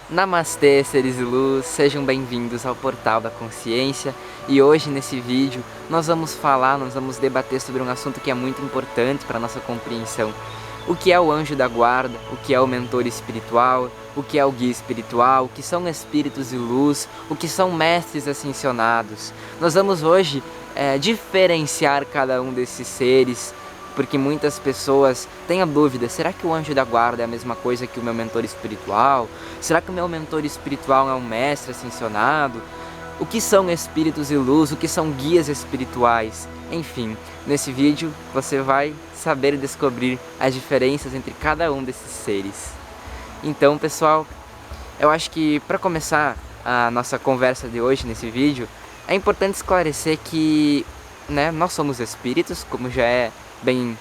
Namastê, seres de luz, sejam bem-vindos ao Portal da Consciência. E hoje nesse vídeo nós vamos debater sobre um assunto que é muito importante para a nossa compreensão. O que é o anjo da guarda, o que é o mentor espiritual, o que é o guia espiritual, o que são espíritos de luz, o que são mestres ascensionados. Nós vamos hoje diferenciar cada um desses seres, porque muitas pessoas têm a dúvida: será que o anjo da guarda é a mesma coisa que o meu mentor espiritual? Será que o meu mentor espiritual é um mestre ascensionado? O que são espíritos de luz? O que são guias espirituais? Enfim, nesse vídeo você vai saber e descobrir as diferenças entre cada um desses seres. Então, pessoal, eu acho que para começar a nossa conversa de hoje nesse vídeo, é importante esclarecer que nós somos espíritos, como já é bem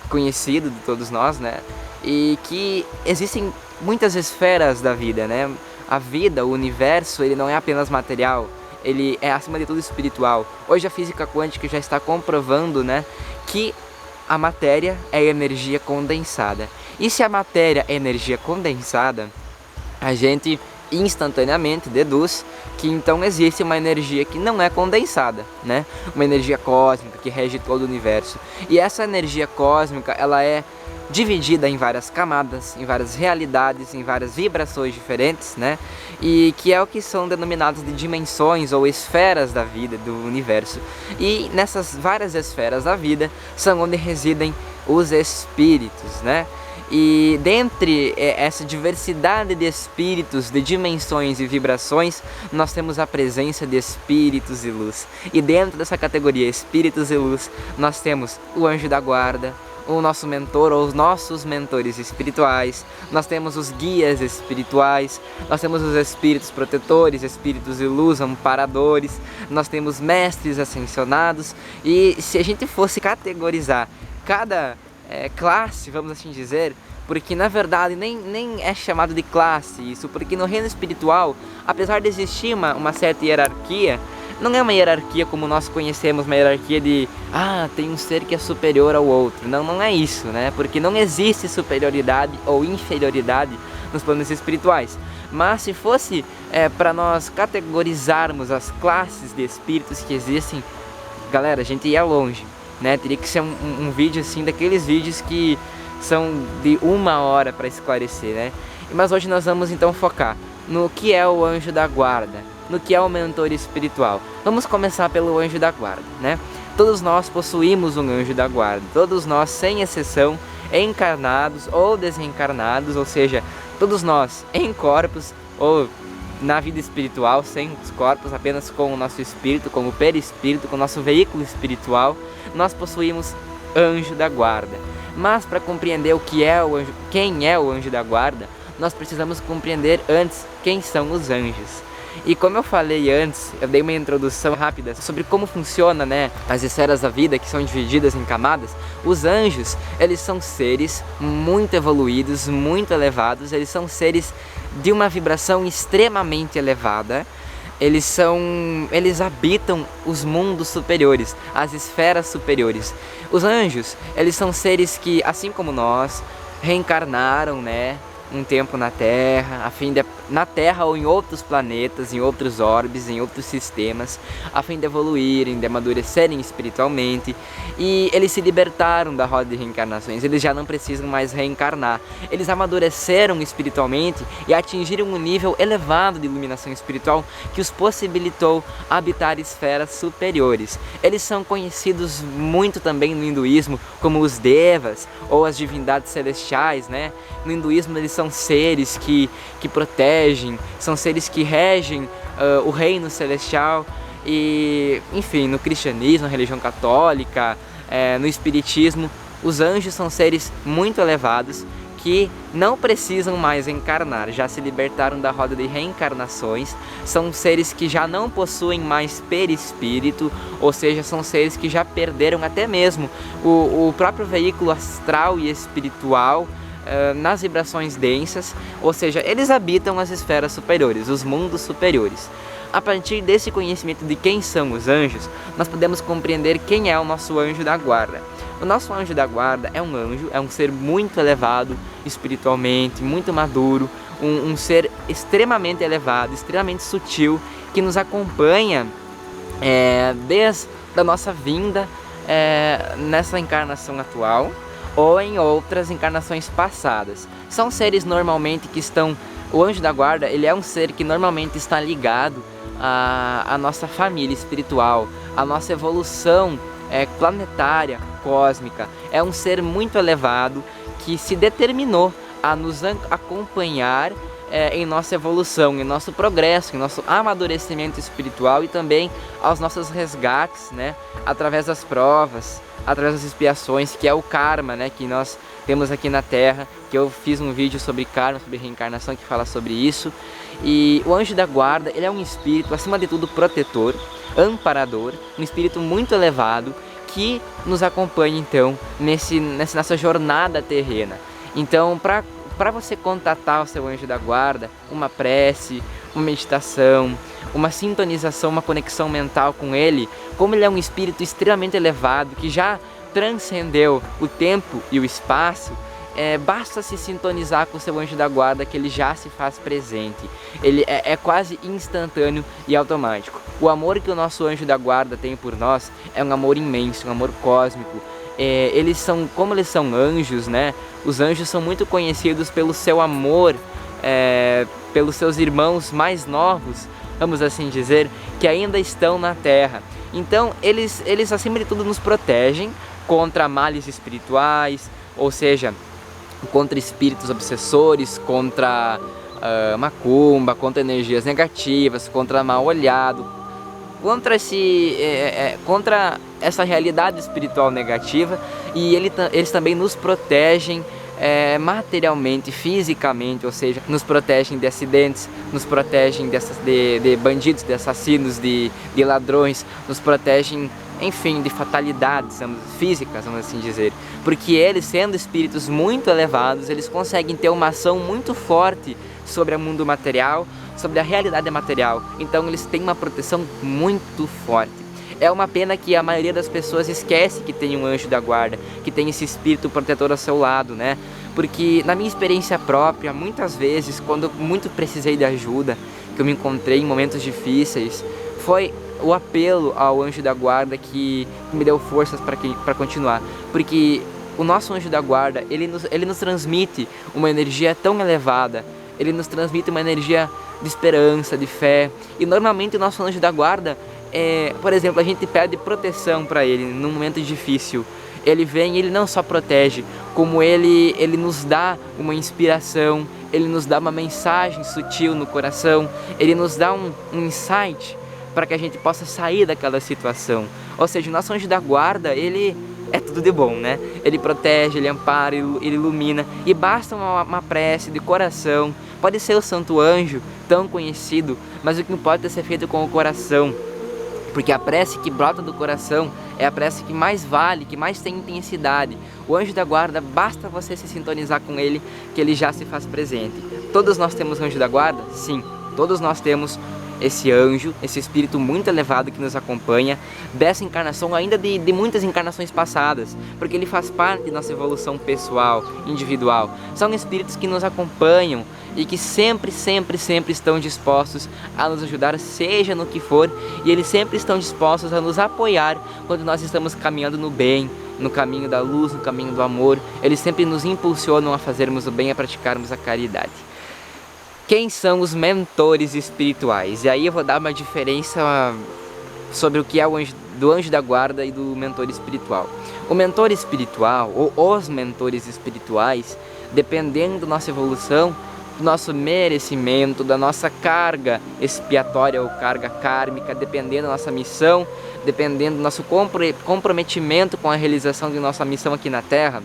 conhecido de todos nós, e que existem muitas esferas da vida, A vida, o universo, ele não é apenas material, ele é acima de tudo espiritual. Hoje a física quântica já está comprovando, que a matéria é energia condensada. E se a matéria é energia condensada, a gente instantaneamente deduz que então existe uma energia que não é condensada, Uma energia cósmica que rege todo o universo. E essa energia cósmica, ela é dividida em várias camadas, em várias realidades, em várias vibrações diferentes, E que é o que são denominadas de dimensões ou esferas da vida, do universo. E nessas várias esferas da vida são onde residem os espíritos, E dentre essa diversidade de espíritos, de dimensões e vibrações, nós temos a presença de espíritos de luz. E dentro dessa categoria espíritos de luz, nós temos o anjo da guarda, o nosso mentor ou os nossos mentores espirituais, nós temos os guias espirituais, nós temos os espíritos protetores, espíritos de luz, amparadores, nós temos mestres ascensionados. E se a gente fosse categorizar cada classe, vamos assim dizer, porque na verdade nem é chamado de classe isso, porque no reino espiritual, apesar de existir uma certa hierarquia, não é uma hierarquia como nós conhecemos, uma hierarquia de tem um ser que é superior ao outro. Não é isso, Porque não existe superioridade ou inferioridade nos planos espirituais. Mas se fosse para nós categorizarmos as classes de espíritos que existem, galera, a gente ia longe, Teria que ser um vídeo assim, daqueles vídeos que são de 1 hora para esclarecer, Mas hoje nós vamos então focar no que é o anjo da guarda, no que é o mentor espiritual. Vamos começar pelo anjo da guarda, Todos nós possuímos um anjo da guarda, todos nós, sem exceção, encarnados ou desencarnados, ou seja, todos nós em corpos ou na vida espiritual, sem os corpos, apenas com o nosso espírito, com o perispírito, com o nosso veículo espiritual, nós possuímos anjo da guarda. Mas para compreender quem é o anjo da guarda, nós precisamos compreender antes quem são os anjos. E como eu falei antes, eu dei uma introdução rápida sobre como funciona, as esferas da vida, que são divididas em camadas. Os anjos, eles são seres muito evoluídos, muito elevados, eles são seres de uma vibração extremamente elevada. Eles habitam os mundos superiores, as esferas superiores. Os anjos, eles são seres que, assim como nós, reencarnaram, um tempo na Terra, na Terra ou em outros planetas, em outros orbes, em outros sistemas, a fim de evoluírem, de amadurecerem espiritualmente. E eles se libertaram da roda de reencarnações, eles já não precisam mais reencarnar. Eles amadureceram espiritualmente e atingiram um nível elevado de iluminação espiritual que os possibilitou habitar esferas superiores. Eles são conhecidos muito também no hinduísmo como os devas ou as divindades celestiais, No hinduísmo eles são seres que protegem, são seres que regem o reino celestial. E, enfim, no cristianismo, na religião católica, no espiritismo, os anjos são seres muito elevados que não precisam mais encarnar, já se libertaram da roda de reencarnações, são seres que já não possuem mais perispírito, ou seja, são seres que já perderam até mesmo o próprio veículo astral e espiritual, nas vibrações densas, ou seja, eles habitam as esferas superiores, os mundos superiores. A partir desse conhecimento de quem são os anjos, nós podemos compreender quem é o nosso anjo da guarda. O nosso anjo da guarda é um anjo, é um ser muito elevado espiritualmente, muito maduro, um ser extremamente elevado, extremamente sutil, que nos acompanha desde a nossa vinda nessa encarnação atual ou em outras encarnações passadas. São seres normalmente que estão... O anjo da guarda, ele é um ser que normalmente está ligado à nossa família espiritual, à nossa evolução planetária, cósmica. É um ser muito elevado que se determinou a nos acompanhar em nossa evolução, em nosso progresso, em nosso amadurecimento espiritual e também aos nossos resgates, né, através das provas, através das expiações, que é o karma, né, que nós temos aqui na Terra, que eu fiz um vídeo sobre karma, sobre reencarnação, que fala sobre isso. E o anjo da guarda, ele é um espírito, acima de tudo, protetor, amparador, um espírito muito elevado, que nos acompanha, então, nessa jornada terrena. Então, para você contatar o seu anjo da guarda, uma prece, uma meditação, uma sintonização, uma conexão mental com ele, como ele é um espírito extremamente elevado, que já transcendeu o tempo e o espaço, basta se sintonizar com o seu anjo da guarda que ele já se faz presente. Ele é quase instantâneo e automático. O amor que o nosso anjo da guarda tem por nós é um amor imenso, um amor cósmico. Como eles são anjos, né? Os anjos são muito conhecidos pelo seu amor, pelos seus irmãos mais novos, vamos assim dizer, que ainda estão na Terra. Então eles acima de tudo nos protegem contra males espirituais, ou seja, contra espíritos obsessores, contra macumba, contra energias negativas, contra mal olhado, contra essa realidade espiritual negativa. E eles também nos protegem materialmente, fisicamente, ou seja, nos protegem de acidentes, nos protegem de bandidos, de assassinos, de ladrões, nos protegem, enfim, de fatalidades físicas, vamos assim dizer. Porque eles, sendo espíritos muito elevados, eles conseguem ter uma ação muito forte sobre o mundo material, sobre a realidade material. Então eles têm uma proteção muito forte. É uma pena que a maioria das pessoas esquece que tem um anjo da guarda, que tem esse espírito protetor ao seu lado, né? Porque na minha experiência própria, muitas vezes, quando eu muito precisei de ajuda, que eu me encontrei em momentos difíceis, foi o apelo ao anjo da guarda que me deu forças para continuar. Porque o nosso anjo da guarda, ele nos transmite uma energia tão elevada, ele nos transmite uma energia de esperança, de fé. E normalmente o nosso anjo da guarda, por exemplo, a gente pede proteção para ele num momento difícil. Ele vem e ele não só protege, como ele nos dá uma inspiração, ele nos dá uma mensagem sutil no coração, ele nos dá um insight para que a gente possa sair daquela situação. Ou seja, o nosso anjo da guarda, ele é tudo de bom, né? Ele protege, ele ampara, ele ilumina. E basta uma prece de coração. Pode ser o santo anjo, tão conhecido, mas o que pode ser feito com o coração. Porque a prece que brota do coração é a prece que mais vale, que mais tem intensidade. O anjo da guarda, basta você se sintonizar com ele, que ele já se faz presente. Todos nós temos anjo da guarda? Sim, todos nós temos esse anjo, esse espírito muito elevado que nos acompanha dessa encarnação, ainda de muitas encarnações passadas, porque ele faz parte da nossa evolução pessoal, individual. São espíritos que nos acompanham e que sempre estão dispostos a nos ajudar, seja no que for, e eles sempre estão dispostos a nos apoiar quando nós estamos caminhando no bem, no caminho da luz, no caminho do amor. Eles sempre nos impulsionam a fazermos o bem, a praticarmos a caridade. Quem são os mentores espirituais? E aí eu vou dar uma diferença sobre o que é do anjo da guarda e do mentor espiritual. O mentor espiritual, ou os mentores espirituais, dependendo da nossa evolução, do nosso merecimento, da nossa carga expiatória ou carga kármica, dependendo da nossa missão, dependendo do nosso comprometimento com a realização de nossa missão aqui na Terra,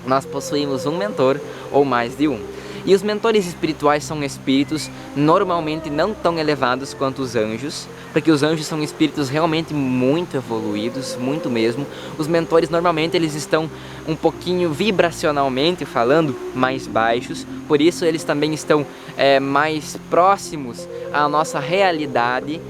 nós possuímos um mentor ou mais de um. E os mentores espirituais são espíritos normalmente não tão elevados quanto os anjos, porque os anjos são espíritos realmente muito evoluídos, muito mesmo. Os mentores normalmente eles estão um pouquinho vibracionalmente falando mais baixos, por isso eles também estão mais próximos à nossa realidade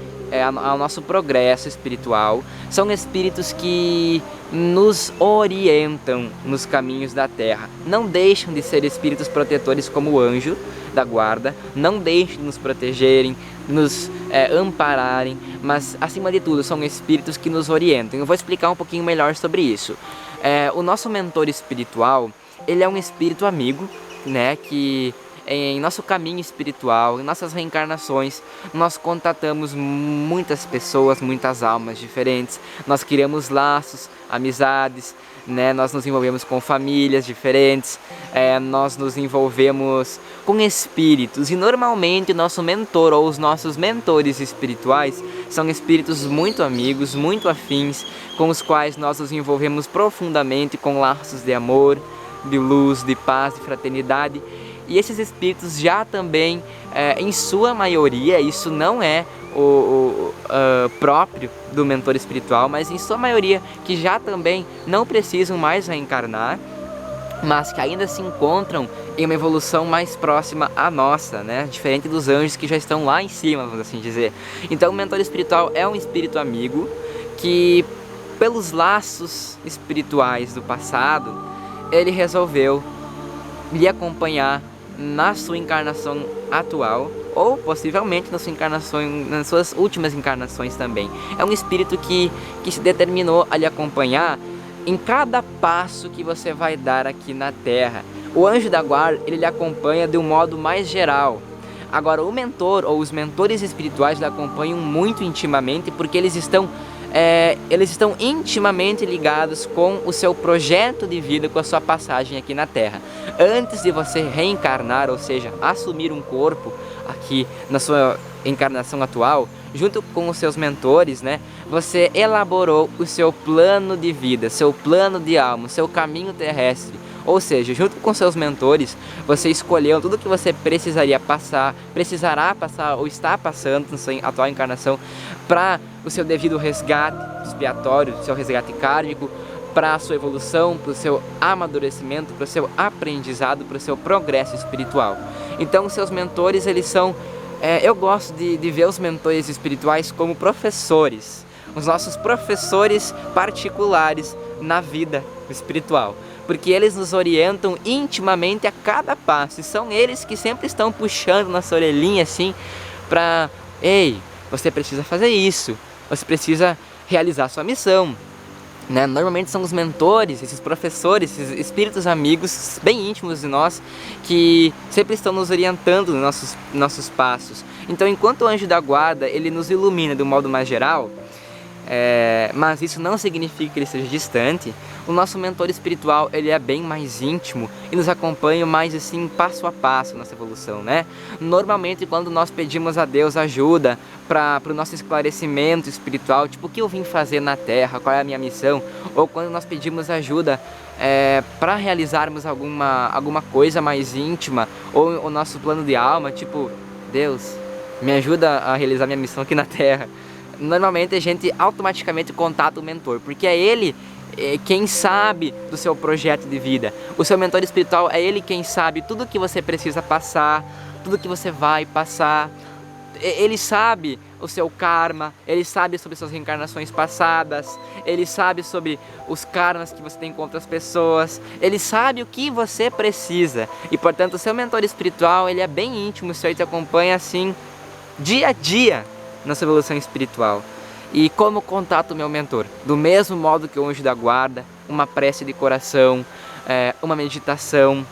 ao nosso progresso espiritual. São espíritos que nos orientam nos caminhos da Terra. Não deixam de ser espíritos protetores como o anjo da guarda, não deixam de nos protegerem, nos ampararem, mas acima de tudo são espíritos que nos orientam. Eu vou explicar um pouquinho melhor sobre isso. O nosso mentor espiritual, ele é um espírito amigo, né, que em nosso caminho espiritual, em nossas reencarnações, nós contatamos muitas pessoas, muitas almas diferentes, nós criamos laços, amizades, né? Nós nos envolvemos com famílias diferentes, nós nos envolvemos com espíritos, e normalmente o nosso mentor ou os nossos mentores espirituais são espíritos muito amigos, muito afins, com os quais nós nos envolvemos profundamente com laços de amor, de luz, de paz, de fraternidade. E esses espíritos já também, em sua maioria, isso não é o próprio do mentor espiritual, mas em sua maioria que já também não precisam mais reencarnar, mas que ainda se encontram em uma evolução mais próxima à nossa, né? Diferente dos anjos que já estão lá em cima, vamos assim dizer. Então o mentor espiritual é um espírito amigo que, pelos laços espirituais do passado, ele resolveu lhe acompanhar na sua encarnação atual, ou possivelmente na sua encarnação, nas suas últimas encarnações também. É um espírito que se determinou a lhe acompanhar em cada passo que você vai dar aqui na Terra. O anjo da guarda, ele lhe acompanha de um modo mais geral. Agora, o mentor ou os mentores espirituais lhe acompanham muito intimamente, porque eles estão intimamente ligados com o seu projeto de vida, com a sua passagem aqui na Terra. Antes de você reencarnar, ou seja, assumir um corpo aqui na sua encarnação atual, junto com os seus mentores, né, você elaborou o seu plano de vida, seu plano de alma, seu caminho terrestre. Ou seja, junto com seus mentores, você escolheu tudo que você precisará passar ou está passando na sua atual encarnação para o seu devido resgate expiatório, seu resgate kármico, para a sua evolução, para o seu amadurecimento, para o seu aprendizado, para o seu progresso espiritual. Então, os seus mentores, eles são... eu gosto de ver os mentores espirituais como professores, os nossos professores particulares na vida espiritual, porque eles nos orientam intimamente a cada passo, e são eles que sempre estão puxando nossa orelhinha assim para: ei, você precisa fazer isso, você precisa realizar sua missão, né? Normalmente são os mentores, esses professores, esses espíritos amigos bem íntimos de nós, que sempre estão nos orientando nos nossos passos. Então, enquanto o anjo da guarda, ele nos ilumina de um modo mais geral, mas isso não significa que ele esteja distante, o nosso mentor espiritual, ele é bem mais íntimo e nos acompanha mais assim, passo a passo, nossa evolução, né? Normalmente, quando nós pedimos a Deus ajuda para o nosso esclarecimento espiritual, tipo, o que eu vim fazer na Terra, qual é a minha missão, ou quando nós pedimos ajuda para realizarmos alguma coisa mais íntima, ou o nosso plano de alma, tipo, Deus, me ajuda a realizar minha missão aqui na Terra. Normalmente a gente automaticamente contata o mentor, porque é ele quem sabe do seu projeto de vida. O seu mentor espiritual é ele quem sabe tudo que você precisa passar, tudo que você vai passar. Ele sabe o seu karma, ele sabe sobre suas reencarnações passadas, ele sabe sobre os karmas que você tem com outras pessoas, ele sabe o que você precisa. E portanto o seu mentor espiritual, ele é bem íntimo, o Senhor te acompanha assim, dia a dia, na sua evolução espiritual. E como contato o meu mentor? Do mesmo modo que o anjo da guarda, uma prece de coração, uma meditação,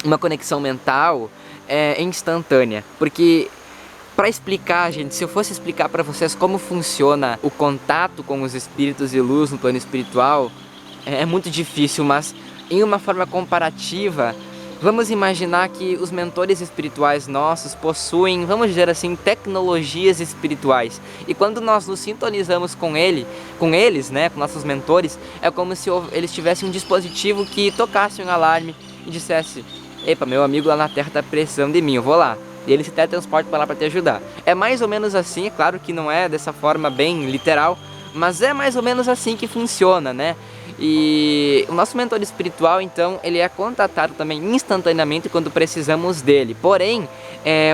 uma conexão mental instantânea. Porque, para explicar, gente, se eu fosse explicar para vocês como funciona o contato com os espíritos de luz no plano espiritual, é muito difícil, mas em uma forma comparativa, vamos imaginar que os mentores espirituais nossos possuem, vamos dizer assim, tecnologias espirituais. E quando nós nos sintonizamos com eles, né, com nossos mentores, é como se eles tivessem um dispositivo que tocasse um alarme e dissesse: epa, meu amigo lá na Terra está precisando de mim, eu vou lá. E ele se teletransporta para lá para te ajudar. É mais ou menos assim, é claro que não é dessa forma bem literal, mas é mais ou menos assim que funciona, né? E o nosso mentor espiritual, então, ele é contatado também instantaneamente quando precisamos dele. Porém,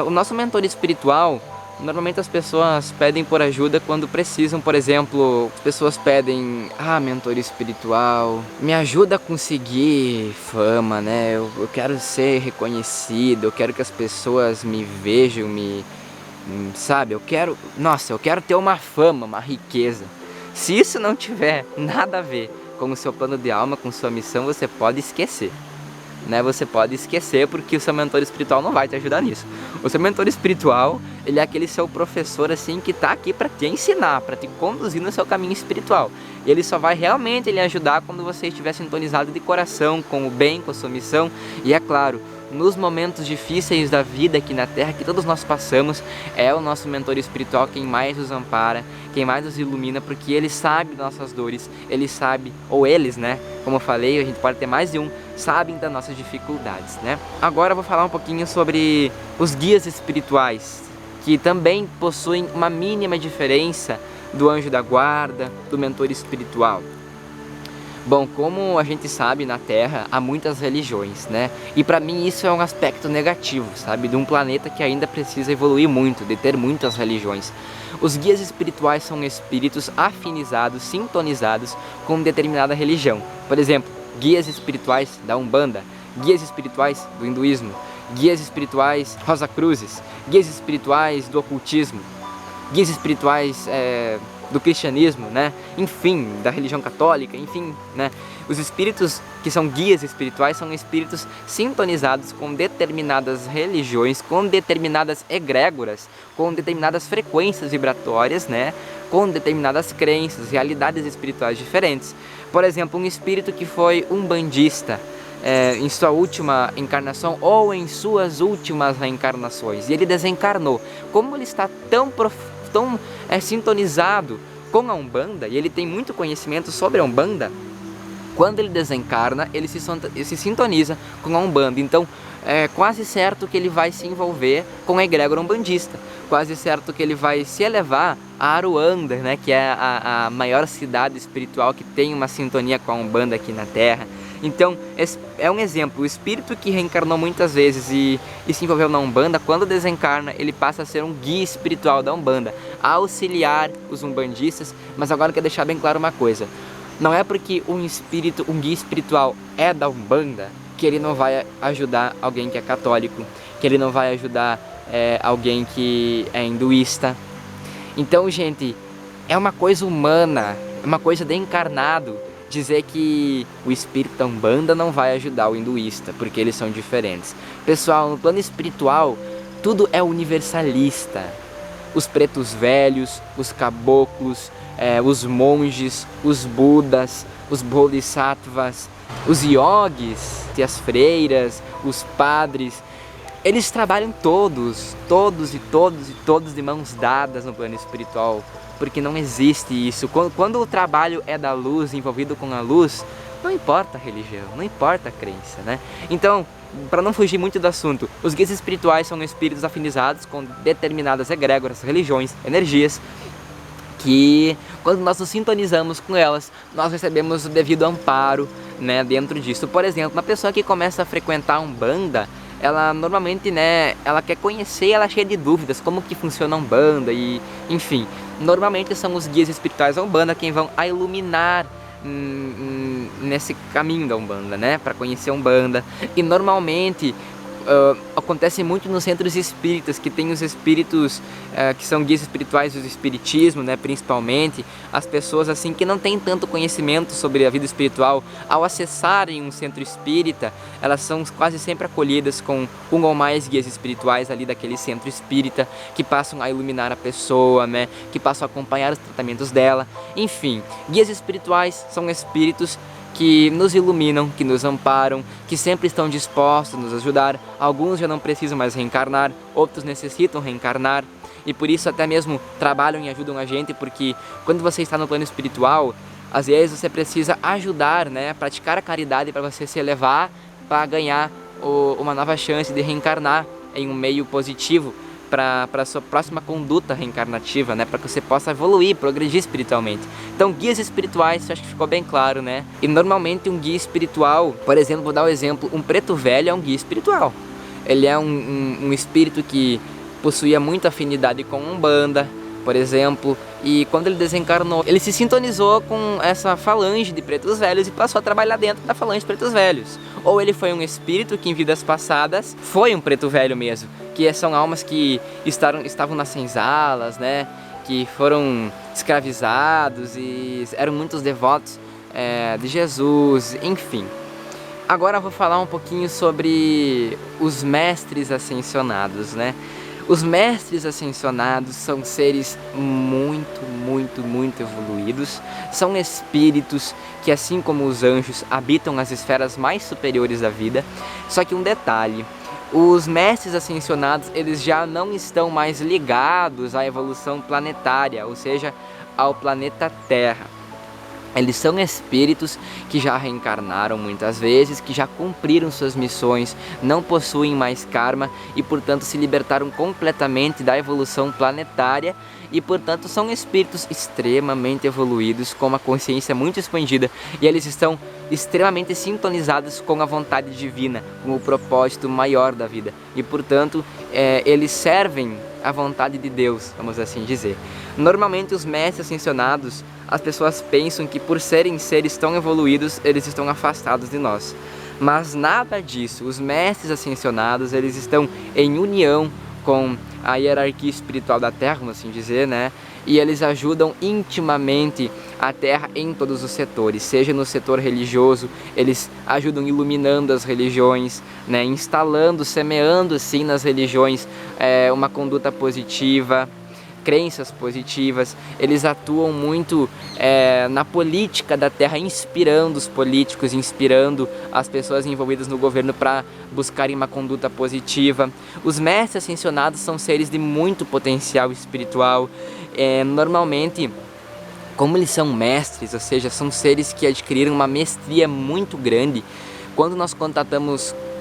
o nosso mentor espiritual, Normalmente as pessoas pedem por ajuda quando precisam. Por exemplo, as pessoas pedem: mentor espiritual, me ajuda a conseguir fama, né? Eu quero ser reconhecido, eu quero que as pessoas me vejam, sabe? Eu quero ter uma fama, uma riqueza. Se isso não tiver nada a ver com o seu plano de alma, com sua missão, você pode esquecer, né? Você pode esquecer, porque o seu mentor espiritual não vai te ajudar nisso. O seu mentor espiritual, ele é aquele seu professor assim que tá aqui para te ensinar, para te conduzir no seu caminho espiritual. E ele só vai realmente lhe ajudar quando você estiver sintonizado de coração com o bem, com a sua missão. E é claro, nos momentos difíceis da vida aqui na Terra, que todos nós passamos, é o nosso mentor espiritual quem mais nos ampara, quem mais nos ilumina, porque ele sabe das nossas dores, ele sabe, ou eles, né? Como eu falei, a gente pode ter mais de um, sabem das nossas dificuldades, né? Agora eu vou falar um pouquinho sobre os guias espirituais, que também possuem uma mínima diferença do anjo da guarda, do mentor espiritual. Bom, como a gente sabe, na Terra há muitas religiões, né? E pra mim isso é um aspecto negativo, sabe? De um planeta que ainda precisa evoluir muito, de ter muitas religiões. Os guias espirituais são espíritos afinizados, sintonizados com determinada religião. Por exemplo, guias espirituais da Umbanda, guias espirituais do hinduísmo, guias espirituais Rosa Cruzes, guias espirituais do ocultismo, guias espirituais do cristianismo, né? Enfim, da religião católica, enfim, né? Os espíritos que são guias espirituais são espíritos sintonizados com determinadas religiões, com determinadas egrégoras, com determinadas frequências vibratórias, né? Com determinadas crenças, realidades espirituais diferentes. Por exemplo, um espírito que foi umbandista em sua última encarnação ou em suas últimas reencarnações, e ele desencarnou. Como ele está tão sintonizado com a Umbanda, e ele tem muito conhecimento sobre a Umbanda, quando ele desencarna, ele se sintoniza com a Umbanda. Então, é quase certo que ele vai se envolver com a egrégora umbandista. Quase certo que ele vai se elevar a Aruanda, né, que é a maior cidade espiritual que tem uma sintonia com a Umbanda aqui na Terra. Então, é um exemplo. O espírito que reencarnou muitas vezes e se envolveu na Umbanda, quando desencarna, ele passa a ser um guia espiritual da Umbanda, a auxiliar os umbandistas. Mas agora eu quero deixar bem claro uma coisa: não é porque um guia espiritual é da Umbanda que ele não vai ajudar alguém que é católico, que ele não vai ajudar alguém que é hinduísta. Então, gente, é uma coisa humana, é uma coisa de encarnado dizer que o espírito da Umbanda não vai ajudar o hinduísta, porque eles são diferentes. Pessoal, no plano espiritual, tudo é universalista. Os pretos velhos, os caboclos, os monges, os budas, os bodhisattvas, os yogis, as freiras, os padres, eles trabalham todos de mãos dadas no plano espiritual, porque não existe isso. Quando o trabalho é da luz, envolvido com a luz, não importa a religião, não importa a crença, né? Então, para não fugir muito do assunto, os guias espirituais são espíritos afinizados com determinadas egrégoras, religiões, energias, que quando nós nos sintonizamos com elas, nós recebemos o devido amparo, né, dentro disso. Por exemplo, uma pessoa que começa a frequentar a Umbanda, ela normalmente, né, ela quer conhecer, ela é cheia de dúvidas, como que funciona a Umbanda e, enfim, normalmente são os guias espirituais da Umbanda quem vão a iluminar nesse caminho da Umbanda, né, para conhecer a Umbanda. E normalmente acontece muito nos centros espíritas, que tem os espíritos que são guias espirituais do espiritismo, né, principalmente. As pessoas assim que não têm tanto conhecimento sobre a vida espiritual, ao acessarem um centro espírita, elas são quase sempre acolhidas com um ou mais guias espirituais ali daquele centro espírita, que passam a iluminar a pessoa, né, que passam a acompanhar os tratamentos dela. Enfim, guias espirituais são espíritos que nos iluminam, que nos amparam, que sempre estão dispostos a nos ajudar. Alguns já não precisam mais reencarnar, outros necessitam reencarnar, e por isso até mesmo trabalham e ajudam a gente, porque quando você está no plano espiritual, às vezes você precisa ajudar, né, praticar a caridade para você se elevar, para ganhar uma nova chance de reencarnar em um meio positivo, para a sua próxima conduta reencarnativa, né, para que você possa evoluir, progredir espiritualmente. Então, guias espirituais, acho que ficou bem claro, né? E normalmente um guia espiritual, por exemplo, vou dar um exemplo, um preto velho é um guia espiritual. Ele é um espírito que possuía muita afinidade com Umbanda, por exemplo, e quando ele desencarnou, ele se sintonizou com essa falange de pretos velhos e passou a trabalhar dentro da falange de pretos velhos. Ou ele foi um espírito que em vidas passadas foi um preto velho mesmo, que são almas que estavam nas senzalas, né, que foram escravizados e eram muitos devotos de Jesus, enfim. Agora eu vou falar um pouquinho sobre os mestres ascensionados, né? Os mestres ascensionados são seres muito evoluídos, são espíritos que, assim como os anjos, habitam as esferas mais superiores da vida. Só que um detalhe, os mestres ascensionados, eles já não estão mais ligados à evolução planetária, ou seja, ao planeta Terra. Eles são espíritos que já reencarnaram muitas vezes, que já cumpriram suas missões, não possuem mais karma e, portanto, se libertaram completamente da evolução planetária e, portanto, são espíritos extremamente evoluídos, com uma consciência muito expandida, e eles estão extremamente sintonizados com a vontade divina, com o propósito maior da vida e, portanto, eles servem a vontade de Deus, vamos assim dizer. Normalmente os mestres ascensionados, as pessoas pensam que por serem seres tão evoluídos, eles estão afastados de nós. Mas nada disso. Os mestres ascensionados, eles estão em união com a hierarquia espiritual da Terra, vamos assim dizer, né? E eles ajudam intimamente a Terra em todos os setores, seja no setor religioso, eles ajudam iluminando as religiões, né? Instalando, semeando assim nas religiões uma conduta positiva, crenças positivas. Eles atuam muito na política da Terra, inspirando os políticos, inspirando as pessoas envolvidas no governo para buscarem uma conduta positiva. Os mestres ascensionados são seres de muito potencial espiritual. Normalmente, como eles são mestres, ou seja, são seres que adquiriram uma mestria muito grande, quando nós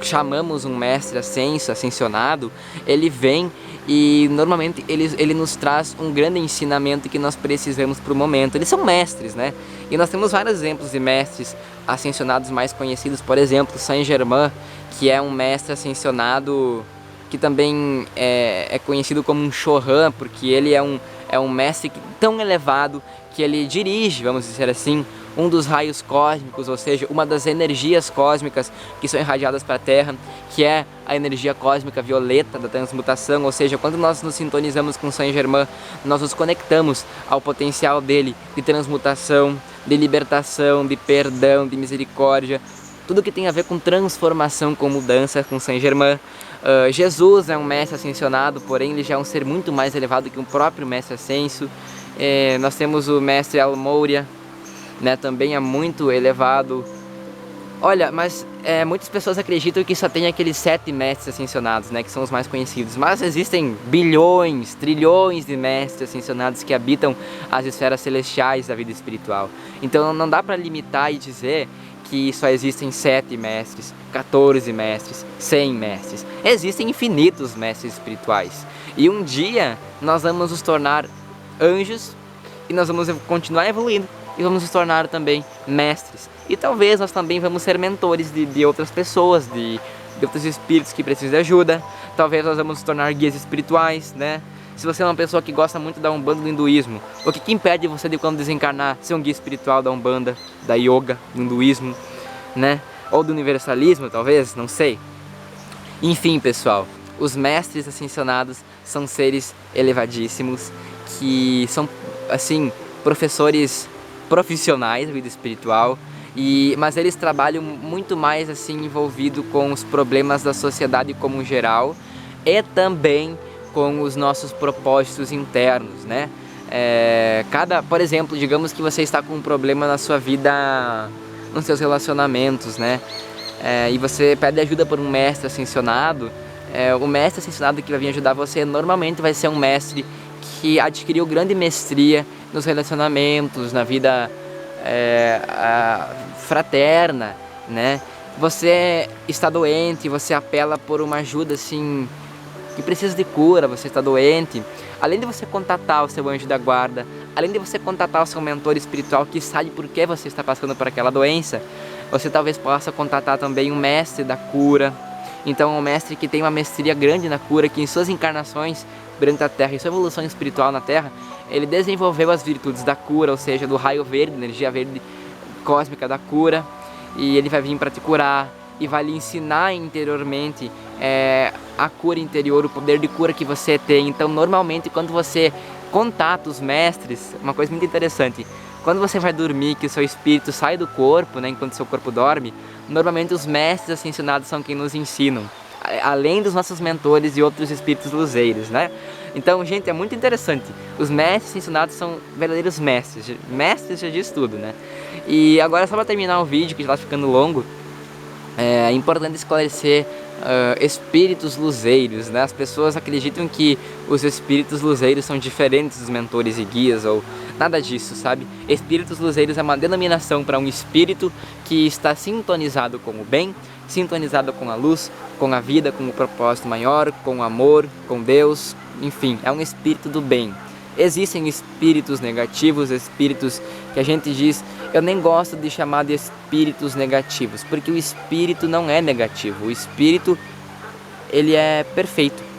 chamamos um mestre ascensionado, ele vem e normalmente ele nos traz um grande ensinamento que nós precisamos para o momento. Eles são mestres, né? E nós temos vários exemplos de mestres ascensionados mais conhecidos, por exemplo, Saint Germain, que é um mestre ascensionado que também é conhecido como um Chohan, porque ele é um mestre tão elevado que ele dirige, vamos dizer assim, um dos raios cósmicos, ou seja, uma das energias cósmicas que são irradiadas para a Terra, que é a energia cósmica violeta da transmutação, ou seja, quando nós nos sintonizamos com Saint Germain, nós nos conectamos ao potencial dele de transmutação, de libertação, de perdão, de misericórdia, tudo que tem a ver com transformação, com mudança, com Saint Germain. Jesus é um mestre ascensionado, porém ele já é um ser muito mais elevado que o próprio mestre ascenso. Nós temos o mestre Almouria, né, também é muito elevado. Olha, mas muitas pessoas acreditam que só tem aqueles 7 mestres ascensionados, né, que são os mais conhecidos, mas existem bilhões, trilhões de mestres ascensionados que habitam as esferas celestiais da vida espiritual. Então não dá para limitar e dizer que só existem 7 mestres, 14 mestres, 100 mestres. Existem infinitos mestres espirituais. E um dia nós vamos nos tornar anjos e nós vamos continuar evoluindo e vamos nos tornar também mestres. E talvez nós também vamos ser mentores de outras pessoas, de outros espíritos que precisam de ajuda. Talvez nós vamos nos tornar guias espirituais, né? Se você é uma pessoa que gosta muito da Umbanda, do hinduísmo, o que impede você de, quando desencarnar, ser um guia espiritual da Umbanda, da Yoga, do hinduísmo, né? Ou do universalismo, talvez, não sei. Enfim, pessoal, os mestres ascensionados são seres elevadíssimos, que são, assim, professores profissionais da vida espiritual, mas eles trabalham muito mais, assim, envolvido com os problemas da sociedade como geral e também com os nossos propósitos internos, né? Por exemplo, digamos que você está com um problema na sua vida, nos seus relacionamentos, né? E você pede ajuda por um mestre ascensionado. O mestre ascensionado que vai vir ajudar você normalmente vai ser um mestre que adquiriu grande mestria nos relacionamentos, na vida fraterna, né? Você está doente, você apela por uma ajuda assim, que precisa de cura, você está doente. Além de você contatar o seu anjo da guarda, além de você contatar o seu mentor espiritual que sabe por que você está passando por aquela doença, você talvez possa contatar também um mestre da cura, Então é um mestre que tem uma mestria grande na cura, que em suas encarnações durante a Terra e sua evolução espiritual na Terra, ele desenvolveu as virtudes da cura, ou seja, do raio verde, energia verde cósmica da cura, e ele vai vir para te curar e vai lhe ensinar interiormente a cura interior, o poder de cura que você tem. Então normalmente quando você contata os mestres, uma coisa muito interessante, quando você vai dormir, que o seu espírito sai do corpo, né, enquanto o seu corpo dorme, normalmente os mestres ascensionados são quem nos ensinam, além dos nossos mentores e outros espíritos luzeiros, né? Então, gente, é muito interessante. Os mestres ascensionados são verdadeiros mestres. Mestres já diz tudo, né? E agora, só para terminar o vídeo, que já está ficando longo, é importante esclarecer espíritos luzeiros, né? As pessoas acreditam que os espíritos luzeiros são diferentes dos mentores e guias, ou nada disso, sabe? Espíritos luzeiros é uma denominação para um espírito que está sintonizado com o bem, sintonizado com a luz, com a vida, com o propósito maior, com o amor, com Deus, enfim, é um espírito do bem. Existem espíritos negativos, espíritos que a gente diz, eu nem gosto de chamar de espíritos negativos, porque o espírito não é negativo, o espírito, ele é perfeito.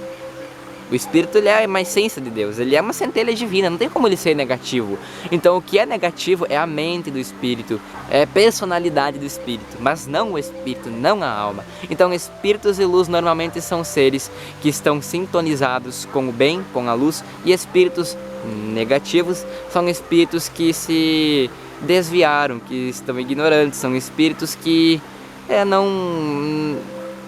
O espírito, ele é uma essência de Deus, ele é uma centelha divina, não tem como ele ser negativo. Então o que é negativo é a mente do espírito, é a personalidade do espírito, mas não o espírito, não a alma. Então espíritos de luz normalmente são seres que estão sintonizados com o bem, com a luz, e espíritos negativos são espíritos que se desviaram, que estão ignorantes, são espíritos que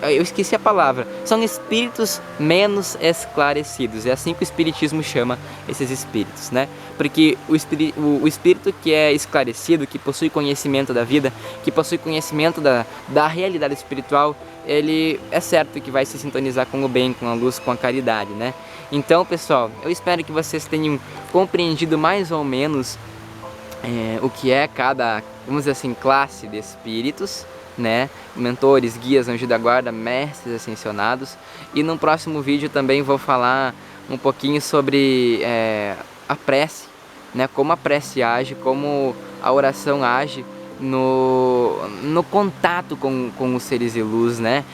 eu esqueci a palavra, são espíritos menos esclarecidos, é assim que o espiritismo chama esses espíritos, né? Porque o espírito que é esclarecido, que possui conhecimento da vida, que possui conhecimento da realidade espiritual, ele é certo que vai se sintonizar com o bem, com a luz, com a caridade, né? Então, pessoal, eu espero que vocês tenham compreendido mais ou menos o que é cada, vamos dizer assim, classe de espíritos, né? Mentores, guias, anjos da guarda, mestres ascensionados. E no próximo vídeo também vou falar um pouquinho sobre a prece, né? Como a prece age, como a oração age no contato com os seres de luz, né?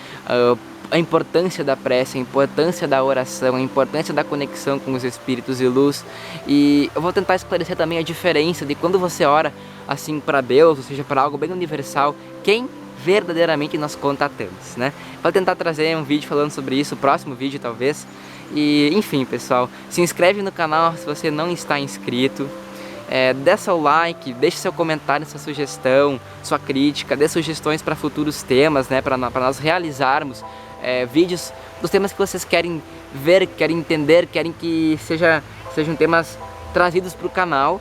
A importância da prece, a importância da oração, a importância da conexão com os espíritos de luz. E eu vou tentar esclarecer também a diferença de quando você ora assim para Deus, ou seja, para algo bem universal, quem verdadeiramente nós contatamos, né? Vou tentar trazer um vídeo falando sobre isso, o próximo vídeo talvez. E enfim, pessoal, se inscreve no canal se você não está inscrito. Dê seu like, deixe seu comentário, sua sugestão, sua crítica, dê sugestões para futuros temas, né? Para nós realizarmos vídeos dos temas que vocês querem ver, querem entender, querem que sejam temas trazidos para o canal.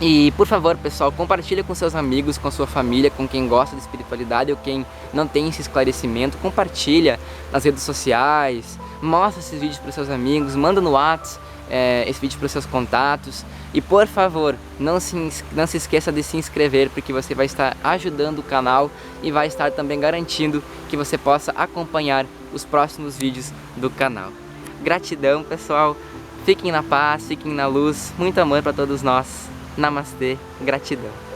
E por favor, pessoal, compartilha com seus amigos, com sua família, com quem gosta de espiritualidade ou quem não tem esse esclarecimento. Compartilha nas redes sociais, mostra esses vídeos para os seus amigos, manda no WhatsApp esse vídeo para os seus contatos. E por favor, não se esqueça de se inscrever, porque você vai estar ajudando o canal e vai estar também garantindo que você possa acompanhar os próximos vídeos do canal. Gratidão, pessoal, fiquem na paz, fiquem na luz, muito amor para todos nós. Namastê, gratidão.